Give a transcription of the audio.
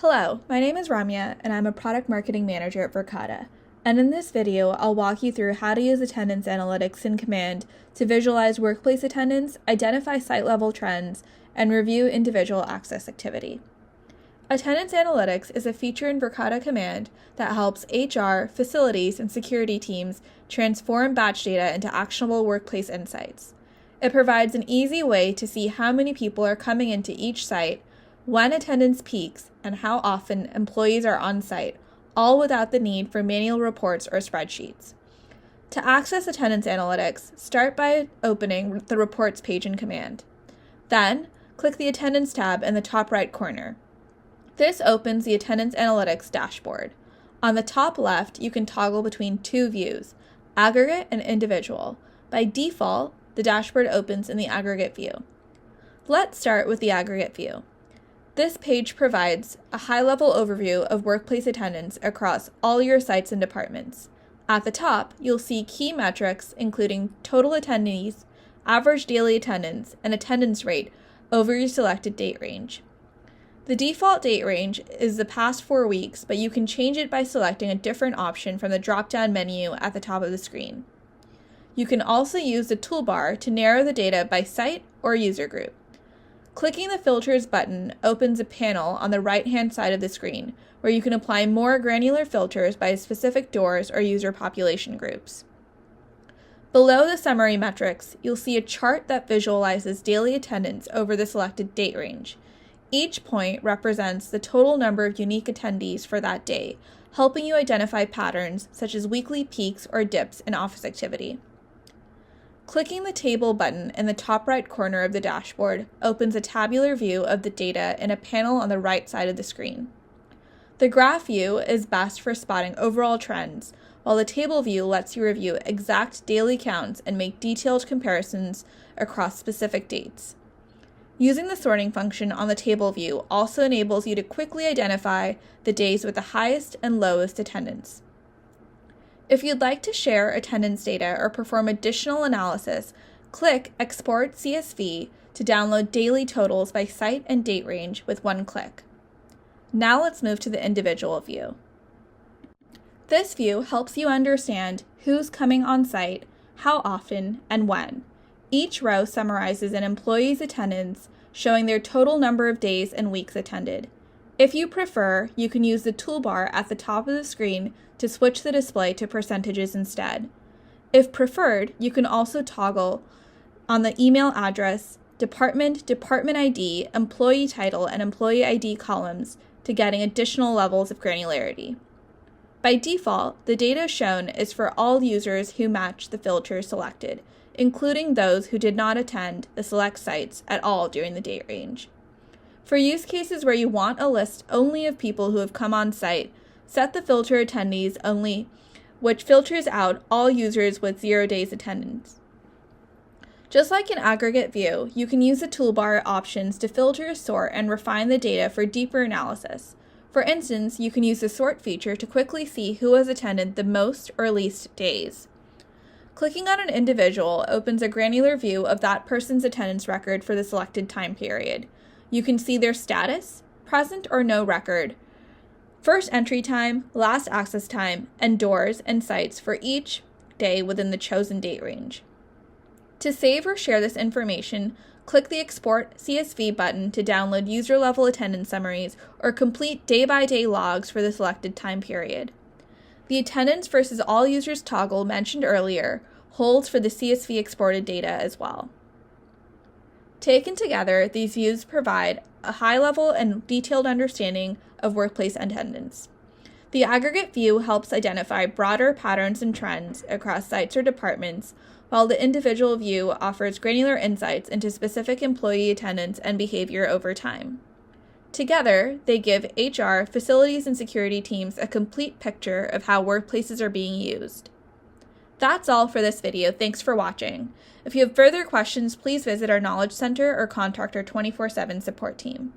Hello, my name is Ramya and I'm a product marketing manager at Verkada. And in this video, I'll walk you through how to use attendance analytics in Command to visualize workplace attendance, identify site-level trends, and review individual access activity. Attendance analytics is a feature in Verkada Command that helps HR, facilities, and security teams transform batch data into actionable workplace insights. It provides an easy way to see how many people are coming into each site, when attendance peaks, and how often employees are on site, all without the need for manual reports or spreadsheets. To access attendance analytics, start by opening the Reports page in Command. Then, click the Attendance tab in the top right corner. This opens the Attendance Analytics dashboard. On the top left, you can toggle between two views, Aggregate and Individual. By default, the dashboard opens in the Aggregate view. Let's start with the Aggregate view. This page provides a high-level overview of workplace attendance across all your sites and departments. At the top, you'll see key metrics including total attendees, average daily attendance, and attendance rate over your selected date range. The default date range is the past 4 weeks, but you can change it by selecting a different option from the drop-down menu at the top of the screen. You can also use the toolbar to narrow the data by site or user group. Clicking the Filters button opens a panel on the right-hand side of the screen, where you can apply more granular filters by specific doors or user population groups. Below the summary metrics, you'll see a chart that visualizes daily attendance over the selected date range. Each point represents the total number of unique attendees for that day, helping you identify patterns such as weekly peaks or dips in office activity. Clicking the Table button in the top right corner of the dashboard opens a tabular view of the data in a panel on the right side of the screen. The graph view is best for spotting overall trends, while the table view lets you review exact daily counts and make detailed comparisons across specific dates. Using the sorting function on the table view also enables you to quickly identify the days with the highest and lowest attendance. If you'd like to share attendance data or perform additional analysis, click Export CSV to download daily totals by site and date range with one click. Now let's move to the individual view. This view helps you understand who's coming on site, how often, and when. Each row summarizes an employee's attendance, showing their total number of days and weeks attended. If you prefer, you can use the toolbar at the top of the screen to switch the display to percentages instead. If preferred, you can also toggle on the email address, department, department ID, employee title, and employee ID columns to getting additional levels of granularity. By default, the data shown is for all users who match the filters selected, including those who did not attend the select sites at all during the date range. For use cases where you want a list only of people who have come on site, set the filter attendees only, which filters out all users with 0 days attendance. Just like in Aggregate view, you can use the toolbar options to filter, sort, and refine the data for deeper analysis. For instance, you can use the sort feature to quickly see who has attended the most or least days. Clicking on an individual opens a granular view of that person's attendance record for the selected time period. You can see their status, present or no record, first entry time, last access time, and doors and sites for each day within the chosen date range. To save or share this information, click the Export CSV button to download user-level attendance summaries or complete day-by-day logs for the selected time period. The attendance versus all users toggle mentioned earlier holds for the CSV exported data as well. Taken together, these views provide a high-level and detailed understanding of workplace attendance. The Aggregate view helps identify broader patterns and trends across sites or departments, while the individual view offers granular insights into specific employee attendance and behavior over time. Together, they give HR, facilities, and security teams a complete picture of how workplaces are being used. That's all for this video. Thanks for watching. If you have further questions, please visit our Knowledge Center or contact our 24/7 support team.